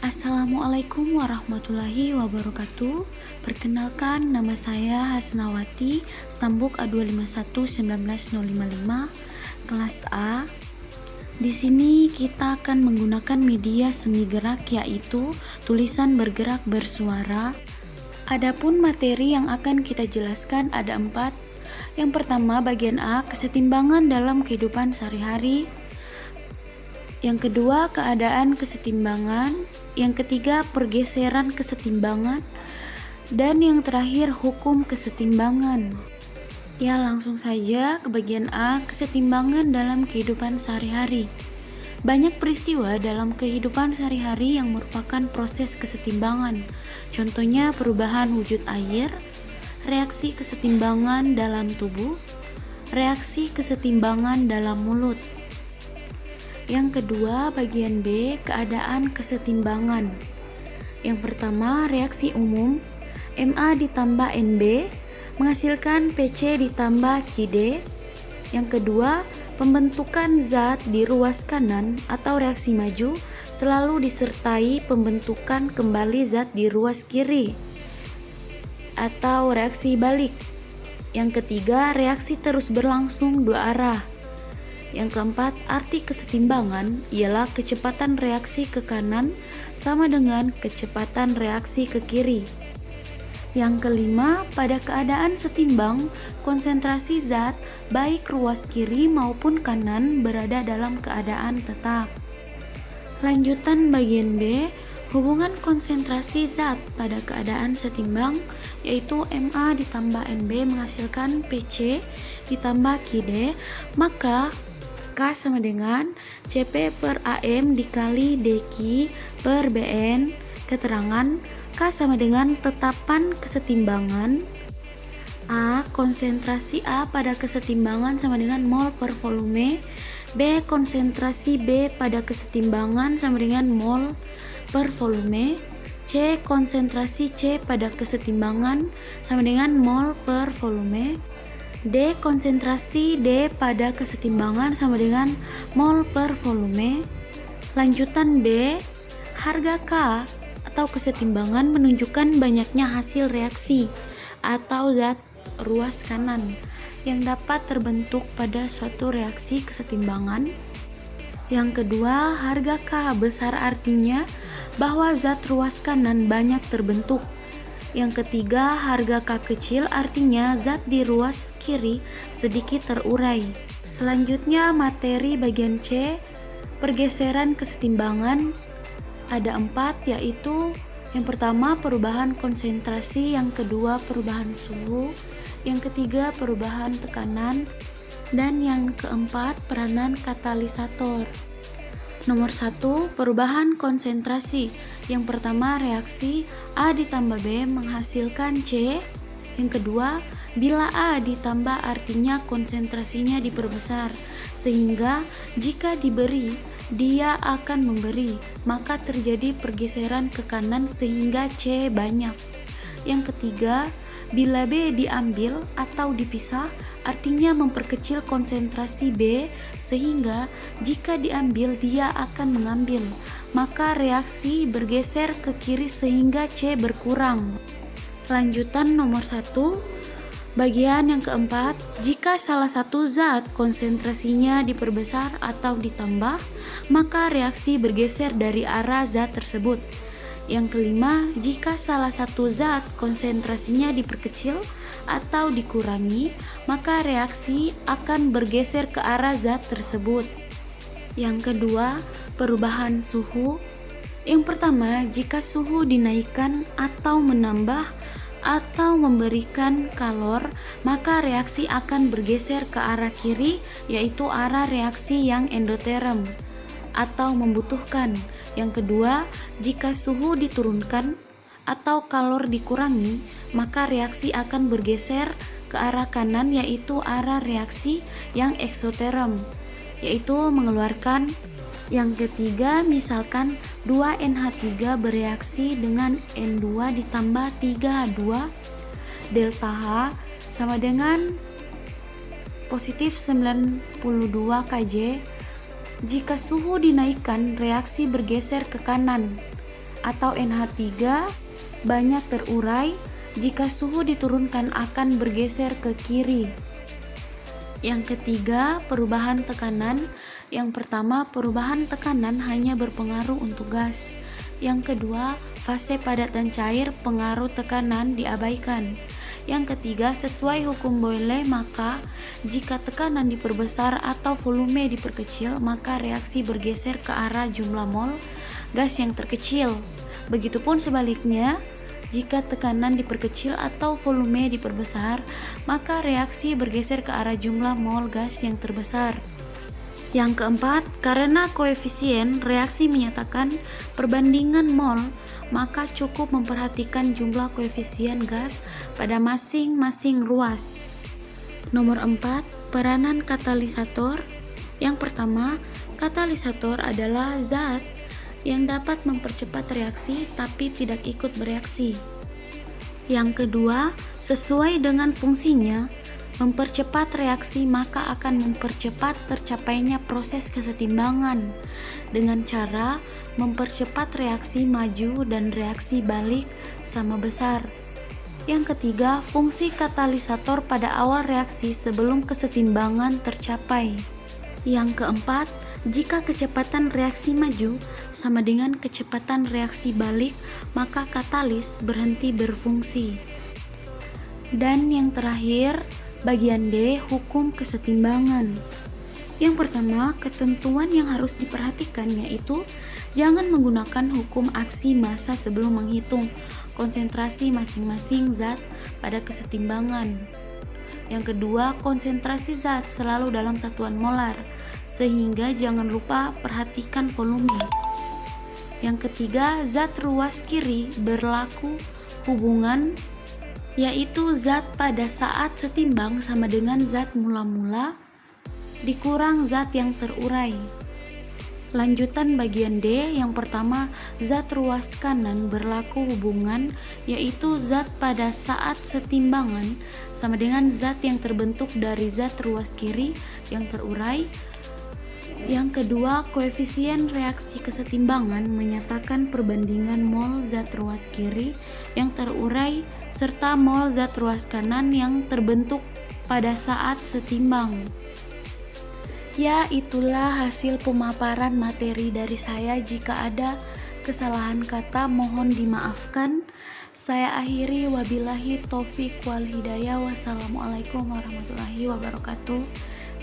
Assalamualaikum warahmatullahi wabarakatuh. Perkenalkan, nama saya Hasnawati, Stambuk A251-19055, kelas A. Di sini kita akan menggunakan media semi gerak, yaitu tulisan bergerak bersuara. Adapun materi yang akan kita jelaskan ada 4. Yang pertama, bagian A, kesetimbangan dalam kehidupan sehari-hari. Yang kedua, keadaan kesetimbangan. Yang ketiga, pergeseran kesetimbangan. Dan yang terakhir, hukum kesetimbangan. Ya, langsung saja ke bagian A, kesetimbangan dalam kehidupan sehari-hari. Banyak peristiwa dalam kehidupan sehari-hari yang merupakan proses kesetimbangan. Contohnya perubahan wujud air, reaksi kesetimbangan dalam tubuh, reaksi kesetimbangan dalam mulut. Yang kedua, bagian B, keadaan kesetimbangan. Yang pertama, reaksi umum, Ma ditambah Nb menghasilkan Pc ditambah Qd. Yang kedua, pembentukan zat di ruas kanan atau reaksi maju selalu disertai pembentukan kembali zat di ruas kiri atau reaksi balik. Yang ketiga, reaksi terus berlangsung dua arah. Yang keempat, arti kesetimbangan ialah kecepatan reaksi ke kanan sama dengan kecepatan reaksi ke kiri. Yang kelima, pada keadaan setimbang, konsentrasi zat baik ruas kiri maupun kanan berada dalam keadaan tetap. Lanjutan bagian B, hubungan konsentrasi zat pada keadaan setimbang, yaitu Ma ditambah Nb menghasilkan Pc ditambah Qd, maka K sama dengan Cp per Am dikali dq per Bn. Keterangan K sama dengan tetapan kesetimbangan A. Konsentrasi A pada kesetimbangan sama dengan mol per volume. B. Konsentrasi B pada kesetimbangan sama dengan mol per volume. C. Konsentrasi C pada kesetimbangan sama dengan mol per volume. D. Konsentrasi D pada kesetimbangan sama dengan mol per volume. Lanjutan B, harga K atau kesetimbangan menunjukkan banyaknya hasil reaksi atau zat ruas kanan yang dapat terbentuk pada suatu reaksi kesetimbangan. Yang kedua, harga K besar artinya bahwa zat ruas kanan banyak terbentuk. Yang ketiga, harga K kecil artinya zat di ruas kiri sedikit terurai. Selanjutnya, materi bagian C, pergeseran kesetimbangan. Ada 4, yaitu yang pertama perubahan konsentrasi, yang kedua perubahan suhu, yang ketiga perubahan tekanan, dan yang keempat peranan katalisator. Nomor 1, perubahan konsentrasi. Yang pertama, reaksi A ditambah B menghasilkan C. Yang kedua, bila A ditambah artinya konsentrasinya diperbesar, sehingga jika diberi, dia akan memberi, maka terjadi pergeseran ke kanan sehingga C banyak. Yang ketiga, bila B diambil atau dipisah, artinya memperkecil konsentrasi B, sehingga jika diambil dia akan mengambil, maka reaksi bergeser ke kiri sehingga C berkurang. Lanjutan nomor 1, bagian yang keempat, jika salah satu zat konsentrasinya diperbesar atau ditambah, maka reaksi bergeser dari arah zat tersebut. Yang kelima, jika salah satu zat konsentrasinya diperkecil atau dikurangi, maka reaksi akan bergeser ke arah zat tersebut. Yang kedua, perubahan suhu. Yang pertama, jika suhu dinaikkan atau menambah atau memberikan kalor, maka reaksi akan bergeser ke arah kiri, yaitu arah reaksi yang endoterm atau membutuhkan. Yang kedua, jika suhu diturunkan atau kalor dikurangi, maka reaksi akan bergeser ke arah kanan, yaitu arah reaksi yang eksoterm, yaitu mengeluarkan. Yang ketiga, misalkan 2NH3 bereaksi dengan N2 ditambah 3H2, delta H sama dengan positif 92 Kj. Jika suhu dinaikkan, reaksi bergeser ke kanan atau NH3 banyak terurai. Jika suhu diturunkan akan bergeser ke kiri. Yang ketiga, perubahan tekanan. Yang pertama, perubahan tekanan hanya berpengaruh untuk gas. Yang kedua, fase padat dan cair, pengaruh tekanan diabaikan. Yang ketiga, sesuai hukum Boyle, maka jika tekanan diperbesar atau volume diperkecil, maka reaksi bergeser ke arah jumlah mol gas yang terkecil. Begitupun sebaliknya, jika tekanan diperkecil atau volume diperbesar, maka reaksi bergeser ke arah jumlah mol gas yang terbesar. Yang keempat, karena koefisien reaksi menyatakan perbandingan mol, maka cukup memperhatikan jumlah koefisien gas pada masing-masing ruas. Nomor 4, peranan katalisator. Yang pertama, katalisator adalah zat yang dapat mempercepat reaksi tapi tidak ikut bereaksi. Yang kedua, sesuai dengan fungsinya, mempercepat reaksi maka akan mempercepat tercapainya proses kesetimbangan dengan cara mempercepat reaksi maju dan reaksi balik sama besar. Yang ketiga, fungsi katalisator pada awal reaksi sebelum kesetimbangan tercapai. Yang keempat, jika kecepatan reaksi maju sama dengan kecepatan reaksi balik, maka katalis berhenti berfungsi. Dan yang terakhir, bagian D, hukum kesetimbangan. Yang pertama, ketentuan yang harus diperhatikan yaitu jangan menggunakan hukum aksi massa sebelum menghitung konsentrasi masing-masing zat pada kesetimbangan. Yang kedua, konsentrasi zat selalu dalam satuan molar, sehingga jangan lupa perhatikan volume. Yang ketiga, zat ruas kiri berlaku hubungan, yaitu zat pada saat setimbang sama dengan zat mula-mula dikurang zat yang terurai. Lanjutan bagian D, yang pertama, zat ruas kanan berlaku hubungan, yaitu zat pada saat setimbangan sama dengan zat yang terbentuk dari zat ruas kiri yang terurai. Yang kedua, koefisien reaksi kesetimbangan menyatakan perbandingan mol zat ruas kiri yang terurai serta mol zat ruas kanan yang terbentuk pada saat setimbang. Ya, itulah hasil pemaparan materi dari saya. Jika ada kesalahan kata mohon dimaafkan. Saya akhiri, wabillahi taufik wal hidayah. Wassalamualaikum warahmatullahi wabarakatuh.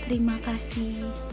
Terima kasih.